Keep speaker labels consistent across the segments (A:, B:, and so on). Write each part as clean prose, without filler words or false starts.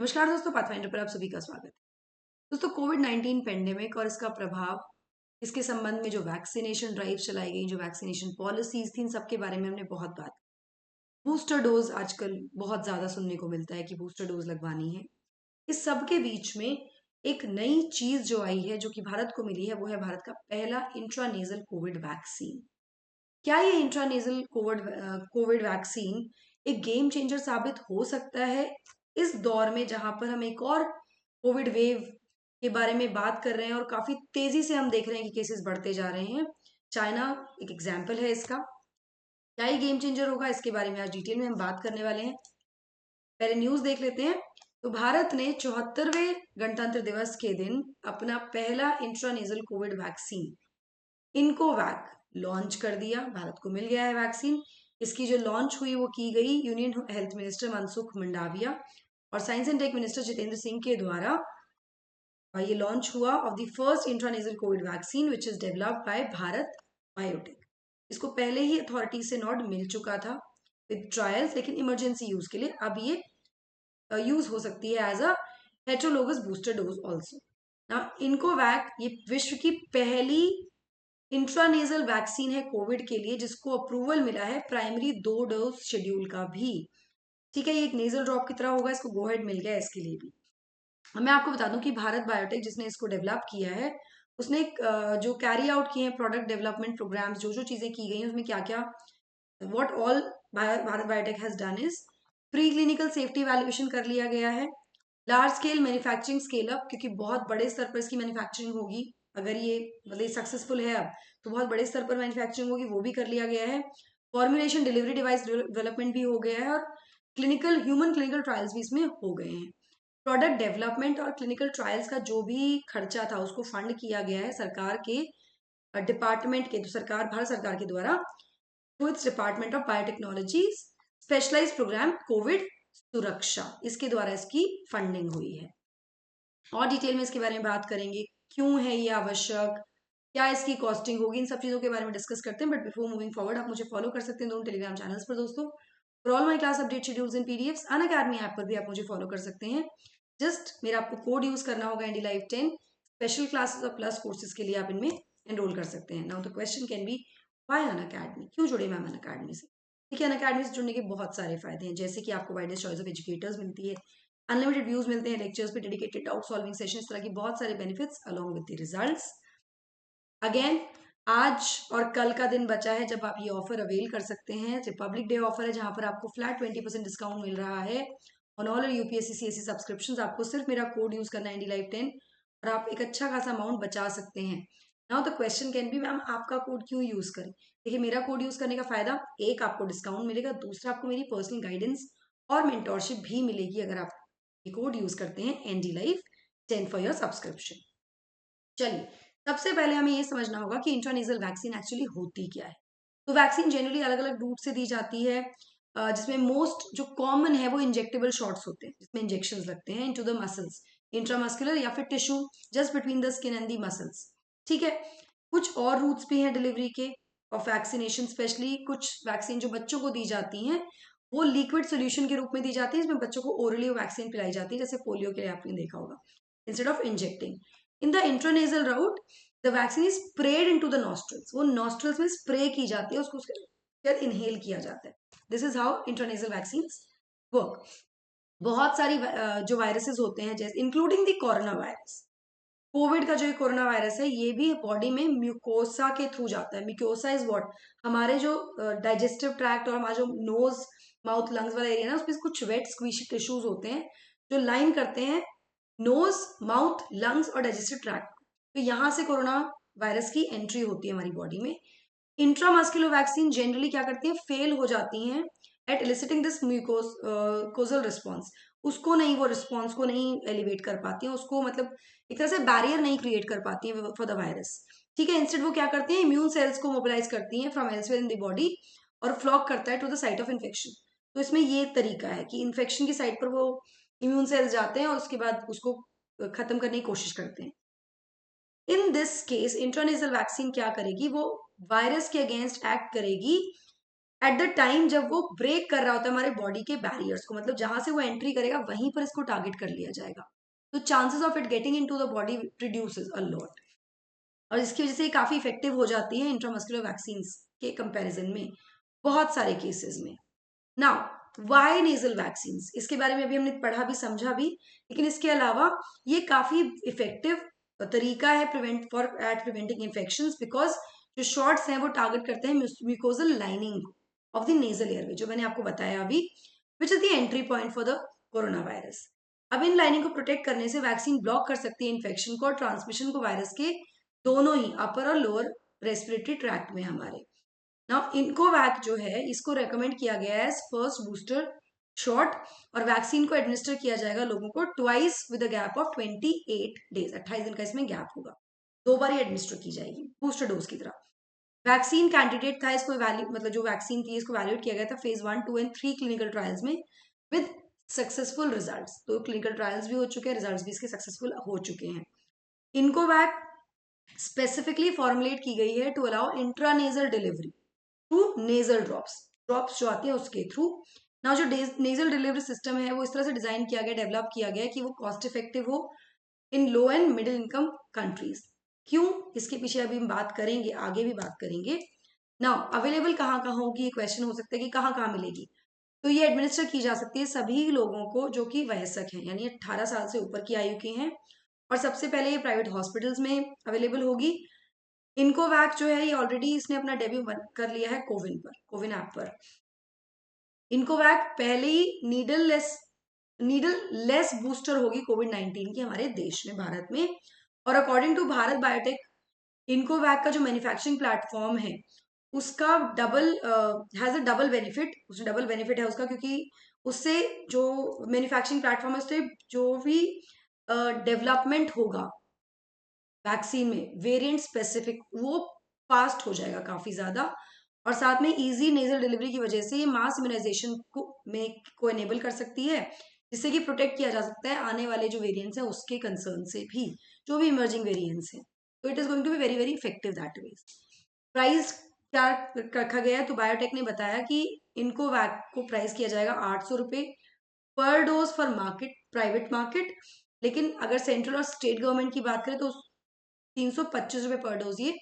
A: नमस्कार दोस्तों, पाथफाइंडर पर आप सभी का स्वागत है। दोस्तों, कोविड-19 पेंडेमिक और इसका प्रभाव, इसके संबंध में जो वैक्सीनेशन ड्राइव चलाई गई, जो वैक्सीनेशन पॉलिसीज थी, इन सब के बारे में हमने बहुत बात की। बूस्टर डोज आजकल बहुत ज़्यादा सुनने को मिलता है कि बूस्टर डोज लगवानी है। इस सब के बीच में एक नई चीज़ जो आई है, जो कि भारत को मिली है, वो है भारत का पहला इंट्रानेज़ल कोविड वैक्सीन। क्या ये इंट्रानेज़ल कोविड वैक्सीन एक गेम चेंजर साबित हो सकता है इस दौर में, जहां पर हम एक और कोविड वेव के बारे में बात कर रहे हैं और काफी तेजी से हम देख रहे हैं कि केसेस बढ़ते जा रहे हैं। चाइना एक एग्जाम्पल है इसका। क्या ये गेम चेंजर होगा, इसके बारे में आज डिटेल में हम बात करने वाले हैं। पहले न्यूज देख लेते हैं। तो भारत ने 74वें गणतंत्र दिवस के दिन अपना पहला इंट्रानेज़ल कोविड वैक्सीन इनकोवैक लॉन्च कर दिया। भारत को मिल गया है वैक्सीन। इसकी जो लॉन्च हुई वो की गई union health minister Mansukh Mandaviya और science and tech minister Jitendra Singh के द्वारा। ये लॉन्च हुआ of the first intranasal covid vaccine which is developed by Bharat Biotech. इसको पहले ही अथॉरिटी से नॉट मिल चुका था विद ट्रायल्स, लेकिन इमरजेंसी यूज के लिए अब ये यूज हो सकती है as a heterologous booster dose also. ना इनकोवैक ये विश्व की पहली इंट्रानेजल वैक्सीन है कोविड के लिए जिसको अप्रूवल मिला है प्राइमरी 2 डोज शेड्यूल का भी। ठीक है, ये एक नेजल ड्रॉप की तरह होगा, इसको गो हेड मिल गया है इसके लिए भी। मैं आपको बता दूं कि भारत बायोटेक जिसने इसको डेवलप किया है, उसने जो कैरी आउट किए हैं प्रोडक्ट डेवलपमेंट प्रोग्राम्स, जो जो चीजें की गई हैं उसमें क्या क्या, what all Bharat biotech has done is pre clinical safety valuation कर लिया गया है। Large scale manufacturing scale up, क्योंकि बहुत बड़े स्तर पर इसकी मैन्युफैक्चरिंग होगी। अगर ये मतलब सक्सेसफुल है अब, तो बहुत बड़े स्तर पर मैन्युफैक्चरिंग होगी, वो भी कर लिया गया है। फॉर्मुलेशन डिलीवरी डिवाइस डेवलपमेंट भी हो गया है और ह्यूमन क्लिनिकल ट्रायल्स भी इसमें हो गए हैं। प्रोडक्ट डेवलपमेंट और क्लिनिकल ट्रायल्स का जो भी खर्चा था उसको फंड किया गया है सरकार के डिपार्टमेंट के, तो सरकार भारत सरकार के द्वारा through its department of biotechnology specialised programme covid Suraksha, इसके द्वारा इसकी फंडिंग हुई है। और डिटेल में इसके बारे में बात करेंगे, क्यों है ये आवश्यक, क्या इसकी कॉस्टिंग होगी, इन सब चीजों के बारे में डिस्कस करते हैं। बट बिफोर मूविंग फॉरवर्ड, आप मुझे फॉलो कर सकते हैं दोनों टेलीग्राम चैनल्स पर दोस्तों। For all my class update schedules in PDFs, Unacademy app पर भी आप मुझे फॉलो कर सकते हैं। जस्ट मेरा आपको कोड यूज करना होगा, एनडी लाइव 10। स्पेशल क्लासेस और प्लस कोर्सेज के लिए आप इनमें एनरोल कर सकते हैं। Now the question can be, why Unacademy, क्यों जुड़े मैम अनअकैडमी से। देखिए, अनअकैडमी से जुड़ने के बहुत सारे फायदे हैं, जैसे कि आपको वाइडेस्ट चॉइस ऑफ एजुकेटर्स मिलती है, अनलिमिटेड व्यूज मिलते हैं लेक्चर्स पे, डेडिकेटेड डाउट सॉल्विंग सेशन, इस तरह की बहुत सारे benefits along with the results. Again, आज और कल का दिन बचा है जब आप ये ऑफर अवेल कर सकते हैं। रिपब्लिक डे ऑफर है जहां पर आपको फ्लैट 20% डिस्काउंट मिल रहा है on all UPSC CSC subscriptions. आपको सिर्फ मेरा कोड यूज करना है एनडी लाइव 10 और आप एक अच्छा खासा अमाउंट बचा सकते हैं। Now the question can be, ma'am आपका कोड क्यों यूज करें। देखिए, मेरा कोड यूज करने का फायदा, एक आपको डिस्काउंट मिलेगा, दूसरा आपको मेरी पर्सनल गाइडेंस और मेंटोरशिप भी मिलेगी अगर आप ये कोड यूज करते हैं ND live 10 for your subscription. चलिए, सबसे पहले हमें ये समझना होगा कि इंट्रानेजल वैक्सीन एक्चुअली होती क्या है। तो वैक्सीन जनरली अलग अलग रूट से दी जाती है, जिसमें मोस्ट जो कॉमन है वो इंजेक्टेबल शॉट्स होते हैं, जिसमें इंजेक्शन लगते हैं इनटू द मसल्स, इंट्रामस्कुलर या फिर tissue just between the skin and the muscles. ठीक है, कुछ और रूट्स भी हैं डिलीवरी के ऑफ वैक्सीनेशन। स्पेशली कुछ वैक्सीन जो बच्चों को दी जाती हैं वो लिक्विड सोल्यूशन के रूप में दी जाती है, इसमें बच्चों को ओरली वैक्सीन पिलाई जाती है, जैसे पोलियो के लिए आपने देखा होगा, instead of injecting. In the intranasal route the vaccine is spread into the nostrils, वो नॉस्ट्रल्स में स्प्रे की जाती है, उसको फिर इनहेल किया जाता है। This is how intranasal vaccine work. बहुत सारी जो वायरसेस होते हैं, जैसे including the corona virus, Covid का जो कोरोना वायरस है, ये भी बॉडी में म्यूकोसा के थ्रू जाता है। म्यूकोसा इज व्हाट, हमारे जो डाइजेस्टिव ट्रैक्ट और हमारा जो नोज माउथ लंग्स वाला एरिया ना, उसमें कुछ वेट स्क्वीशी टिश्यूज होते हैं जो लाइन करते हैं नोज माउथ लंग्स और डाइजेस्टिव ट्रैक्ट। तो यहाँ से कोरोना वायरस की एंट्री होती है हमारी बॉडी में। इंट्रामस्कुलर वैक्सीन जनरली क्या करती है, फेल हो जाती हैं एट एलिसिटिंग दिस म्यूकोजल रिस्पॉन्स, उसको नहीं, वो रिस्पॉन्स को नहीं एलिवेट कर पाती हैं, उसको मतलब एक तरह से बैरियर नहीं क्रिएट कर पाती है फॉर द वायरस। ठीक है, इंस्टेड वो क्या करती हैं, इम्यून सेल्स को मोबिलाइज करती हैं from elsewhere in the body और फ्लॉक करता है to the site of infection. तो इसमें ये तरीका है कि इन्फेक्शन की साइट पर वो इम्यून सेल्स जाते हैं और उसके बाद उसको खत्म करने की कोशिश करते हैं। In this case intranasal vaccine क्या करेगी, वो वायरस के अगेंस्ट एक्ट करेगी एट द टाइम जब वो ब्रेक कर रहा होता है हमारे बॉडी के बैरियर्स को, मतलब जहां से वो एंट्री करेगा वहीं पर इसको टारगेट कर लिया जाएगा, तो chances of it getting into the body reduces a lot, और इसकी वजह से ये काफी इफेक्टिव हो जाती है इंट्रामस्कुलर वैक्सीन के कंपैरिजन में बहुत सारे केसेस में। नाउ वाई नेजल वैक्सीन, इसके बारे में अभी हमने पढ़ा भी समझा भी, लेकिन इसके अलावा ये काफी इफेक्टिव तरीका है प्रिवेंटिंग इन्फेक्शन, बिकॉज जो शॉट्स हैं वो टारगेट करते हैं mucosal lining of the nasal airway, जो मैंने आपको बताया अभी, which is the entry point for the corona virus. अब इन लाइनिंग को प्रोटेक्ट करने से वैक्सीन ब्लॉक कर सकती है इन्फेक्शन को और ट्रांसमिशन को वायरस के दोनों ही अपर और लोअर रेस्पिरेटरी ट्रैक्ट में हमारे। नाउ इनकोवैक जो है इसको रेकमेंड किया गया है एज फर्स्ट बूस्टर शॉट, और वैक्सीन को एडमिनिस्टर किया जाएगा लोगों को twice with a gap of 28 days, 28 दिन का इसमें गैप होगा, 2 बार ही एडमिनिस्टर की जाएगी बूस्टर डोज की तरह। वैक्सीन कैंडिडेट था, इसको मतलब जो वैक्सीन थी इसको वैल्यूएट किया गया था फेज 1, 2 एंड 3 क्लिनिकल ट्रायल्स में विद सक्सेसफुल रिजल्ट्स। तो क्लिनिकल ट्रायल्स भी हो चुके हैं, रिजल्ट्स भी इसके सक्सेसफुल हो चुके हैं। इनकोवैक स्पेसिफिकली फॉर्मुलेट की गई है to allow intranasal delivery through nasal drops जो आती है उसके थ्रू। ना जो नेजल डिलीवरी सिस्टम है वो इस तरह से डिजाइन किया गया, डेवलप किया गया कि वो कॉस्ट इफेक्टिव हो इन लो एंड मिडिल इनकम कंट्रीज। क्यों, इसके पीछे अभी हम बात करेंगे, आगे भी बात करेंगे। नाउ अवेलेबल कहाँ कहाँ होगी, ये क्वेश्चन हो सकता है कि कहाँ कहाँ मिलेगी। तो ये एडमिनिस्टर की जा सकती है सभी लोगों को जो कि वयस्क हैं, यानी 18 साल से ऊपर की आयु के हैं, और सबसे पहले ये प्राइवेट हॉस्पिटल्स में अवेलेबल होगी। इनकोवैक जो है ये ऑलरेडी इसने अपना डेब्यू कर लिया है कोविन ऐप पर। इनकोवैक पहले ही नीडल लेस बूस्टर होगी कोविड-19 की हमारे देश में, भारत में। और अकॉर्डिंग टू भारत बायोटेक, इनकोवैक का जो मैन्युफैक्चरिंग प्लेटफॉर्म है उसका डबल बेनिफिट, उसमें डबल बेनिफिट है उसका, क्योंकि उससे जो मैन्युफैक्चरिंग प्लेटफॉर्म है उससे जो भी डेवलपमेंट होगा वैक्सीन में वेरिएंट स्पेसिफिक, वो फास्ट हो जाएगा काफी ज्यादा, और साथ में इजी नेजल डिलीवरी की वजह से ये मास इम्यूनाइजेशन को एनेबल कर सकती है, जिससे कि प्रोटेक्ट किया जा सकता है आने वाले जो वेरिएंट्स हैं उसके कंसर्न से भी, जो भी इमर्जिंग वेरिएंट्स हैं। तो it is going to be very very effective that way. Price क्या रखा गया है, तो बायोटेक ने बताया कि इनको वैक को प्राइस किया जाएगा 800 रुपए पर dose for market, private market. लेकिन अगर सेंट्रल और स्टेट गवर्नमेंट की बात करें तो 325 रुपए पर डोज ये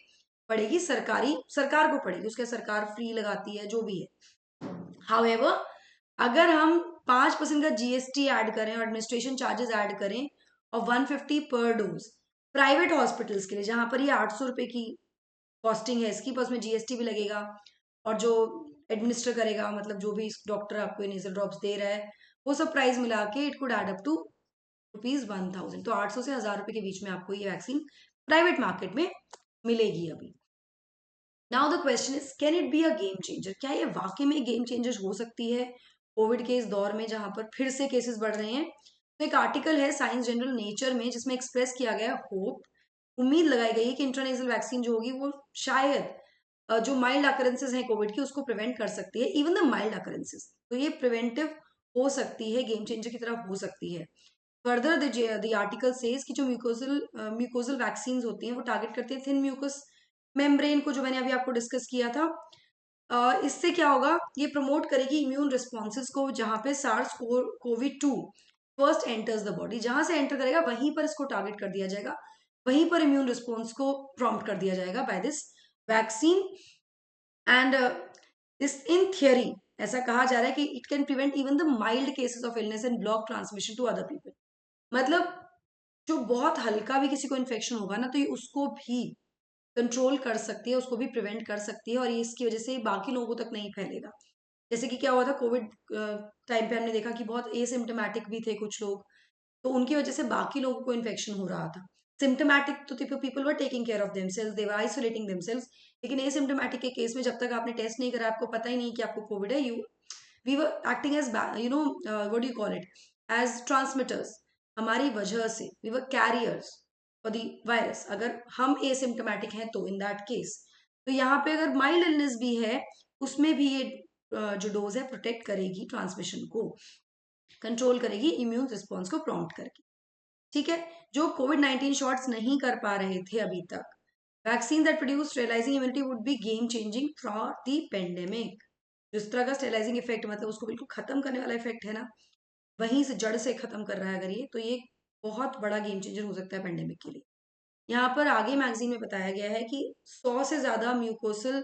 A: पड़ेगी, सरकार को पड़ेगी, उसके सरकार फ्री लगाती है जो भी है। हाउएवर अगर हम 5% का जीएसटी ऐड करें और एडमिनिस्ट्रेशन चार्जेस ऐड करें और 150 पर डोज प्राइवेट हॉस्पिटल्स के लिए, जहां पर ये 800 रुपए की कॉस्टिंग है इसकी, पर उसमें जीएसटी भी लगेगा, और जो एडमिनिस्टर करेगा, मतलब जो भी डॉक्टर आपको नेजल ड्रॉप्स दे रहा है, वो सब प्राइस मिला के it could add up to ₹1000। तो 800 से 1000 रुपए के बीच में आपको ये वैक्सीन प्राइवेट मार्केट में मिलेगी अभी। Now the question is, can it be a game changer? क्या ये वाकई में गेम चेंजर हो सकती है कोविड के इस दौर में जहां पर फिर से केसेस बढ़ रहे हैं? तो एक आर्टिकल है साइंस जनरल नेचर में जिसमें एक्सप्रेस किया गया होप, उम्मीद लगाई गई है कि इंट्रानेजल वैक्सीन जो होगी वो शायद जो माइल्ड अकरेंसेस हैं कोविड की उसको प्रिवेंट कर सकती है, इवन द माइल्ड अकरेंसेस। तो ये प्रिवेंटिव हो सकती है, गेम चेंजर की तरफ हो सकती है। फर्दर द आर्टिकल सेज कि जो म्यूकोजल वैक्सीन होती हैं वो टारगेट करती है थिन म्यूकस मेम्ब्रेन को, जो मैंने अभी आपको डिस्कस किया था। इससे क्या होगा, ये प्रमोट करेगी इम्यून रिस्पॉन्सेज को, जहां पे SARS covid two first enters the body, जहां से एंटर करेगा वहीं पर इसको टारगेट कर दिया जाएगा, वहीं पर इम्यून रिस्पॉन्स को प्रॉम्प्ट कर दिया जाएगा by this vaccine. And this in theory ऐसा कहा जा रहा है कि it can prevent even the mild cases of illness and block transmission to other people. मतलब जो बहुत हल्का भी किसी को इन्फेक्शन होगा ना, तो ये उसको भी कंट्रोल कर सकती है, उसको भी प्रिवेंट कर सकती है, और ये इसकी वजह से बाकी लोगों तक नहीं फैलेगा। जैसे कि क्या हुआ था कोविड टाइम पे, हमने देखा कि बहुत एसिम्टोमेटिक भी थे कुछ लोग, तो उनकी वजह से बाकी लोगों को इन्फेक्शन हो रहा था। सिम्टोमेटिक तो people were taking care of themselves, they were isolating themselves, लेकिन एसिम्टोमेटिक के केस में जब तक आपने टेस्ट नहीं करा, आपको पता ही नहीं कि आपको कोविड है, we were acting as what do you call it, as transmitters. हमारी वजह से we were carriers for the virus, अगर हम एसिम्टोमेटिक हैं तो इन दैट केस। तो यहाँ पे अगर माइल्ड इलनेस भी है उसमें भी ये जो डोज है प्रोटेक्ट करेगी, ट्रांसमिशन को कंट्रोल करेगी, इम्यून रिस्पॉन्स को प्रॉम्प्ट करके। ठीक है, जो कोविड-19 शॉट्स नहीं कर पा रहे थे अभी तक, vaccine that produce realising immunity would be game changing for the pandemic. जिस तरह का स्टेलाइजिंग इफेक्ट मतलब उसको बिल्कुल खत्म करने वाला इफेक्ट है ना, वहीं से जड़ से खत्म कर रहा है अगर ये, तो ये बहुत बड़ा गेम चेंजर हो सकता है पेंडेमिक के लिए। यहाँ पर आगे मैगजीन में बताया गया है कि 100 से ज्यादा mucosal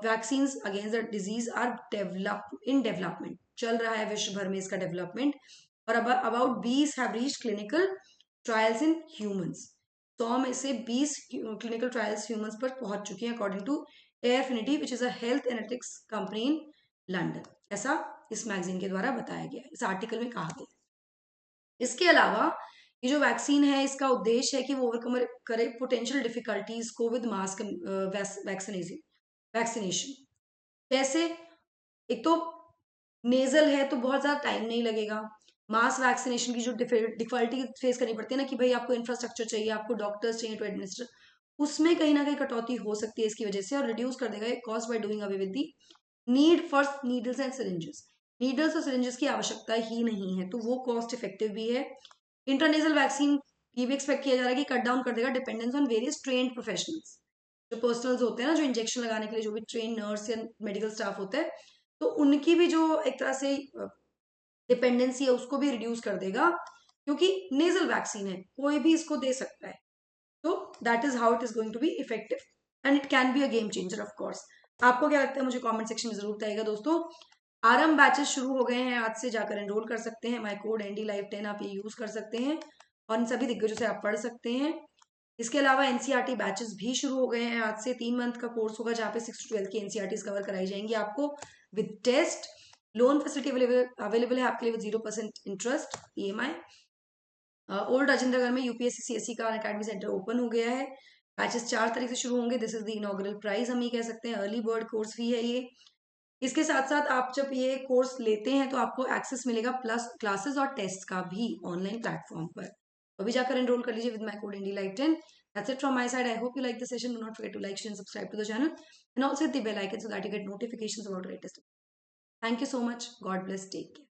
A: vaccine against the disease are development, चल रहा है विश्व भर में इसका डेवलपमेंट, और about 20 have reached clinical trials in humans. 100 में से 20 क्लिनिकल ट्रायल्स ह्यूमंस पर पहुंच चुकी हैं according to Airfinity which is a health analytics company in London. ऐसा इस मैगजीन के द्वारा बताया गया, इस आर्टिकल में कहा गया। इसके अलावा ये जो वैक्सीन है इसका उद्देश्य है कि वो ओवरकम करे पोटेंशियल डिफिकल्टीज को विद मास वैक्सीनेशन। कैसे? एक तो नेजल है तो बहुत ज्यादा टाइम नहीं लगेगा। मास वैक्सीनेशन की जो डिफिकल्टी फेस करनी पड़ती है ना कि भाई आपको इंफ्रास्ट्रक्चर चाहिए, आपको डॉक्टर्स चाहिए टू एडमिनिस्टर, उसमें कहीं ना कहीं कटौती हो सकती है इसकी वजह से, और रिड्यूस कर देगा cost by doing away with the need for needles and syringes. Needles और सिरिंजेस की आवश्यकता ही नहीं है, तो वो कॉस्ट इफेक्टिव भी है। इंटरनेजल वैक्सीन ये भी एक्सपेक्ट किया जा रहा है कि कट डाउन कर देगा dependence on various trained professionals. जो पर्सनल्स होते हैं ना, जो इंजेक्शन लगाने के लिए जो भी ट्रेन नर्स या मेडिकल स्टाफ होता है, तो उनकी भी जो एक तरह से डिपेंडेंसी है उसको भी रिड्यूस कर देगा, क्योंकि नेजल वैक्सीन है, कोई भी इसको दे सकता है। तो that is how it is going to be effective and it can be a game changer of course. आपको क्या लगता है मुझे कमेंट सेक्शन में जरूर बताइएगा दोस्तों। आरंभ बैचेस शुरू हो गए हैं, आज से जाकर एनरोल कर सकते हैं। माई कोड एनडी लाइव 10 आप ये यूज कर सकते हैं और इन सभी दिग्गजों से आप पढ़ सकते हैं। इसके अलावा एनसीईआरटी बैचेस भी शुरू हो गए हैं, आज से 3 मंथ का कोर्स होगा जहाँ पे 6 to 12 की एनसीईआरटी कवर कराई जाएंगी आपको with test. Loan facility available है आपके लिए with 0% interest EMI। Old Rajendra Nagar में यूपीएससी सीएससी का अकेडमी सेंटर ओपन हो गया है। बैचेस 4 तारीख से शुरू होंगे। This is the inaugural price हम ये कह सकते हैं, अर्ली बर्ड कोर्स फी है ये। इसके साथ साथ आप जब ये कोर्स लेते हैं तो आपको एक्सेस मिलेगा प्लस क्लासेस और टेस्ट का भी ऑनलाइन प्लेटफॉर्म पर। तो अभी जाकर एनरोल कर लीजिए with my code Indi live 10। That's it from my side. I hope you like the session. Do not forget to like, share, and subscribe to the channel, and also hit the bell icon so that you get notifications about the latest. Thank you so much. God bless. Take care.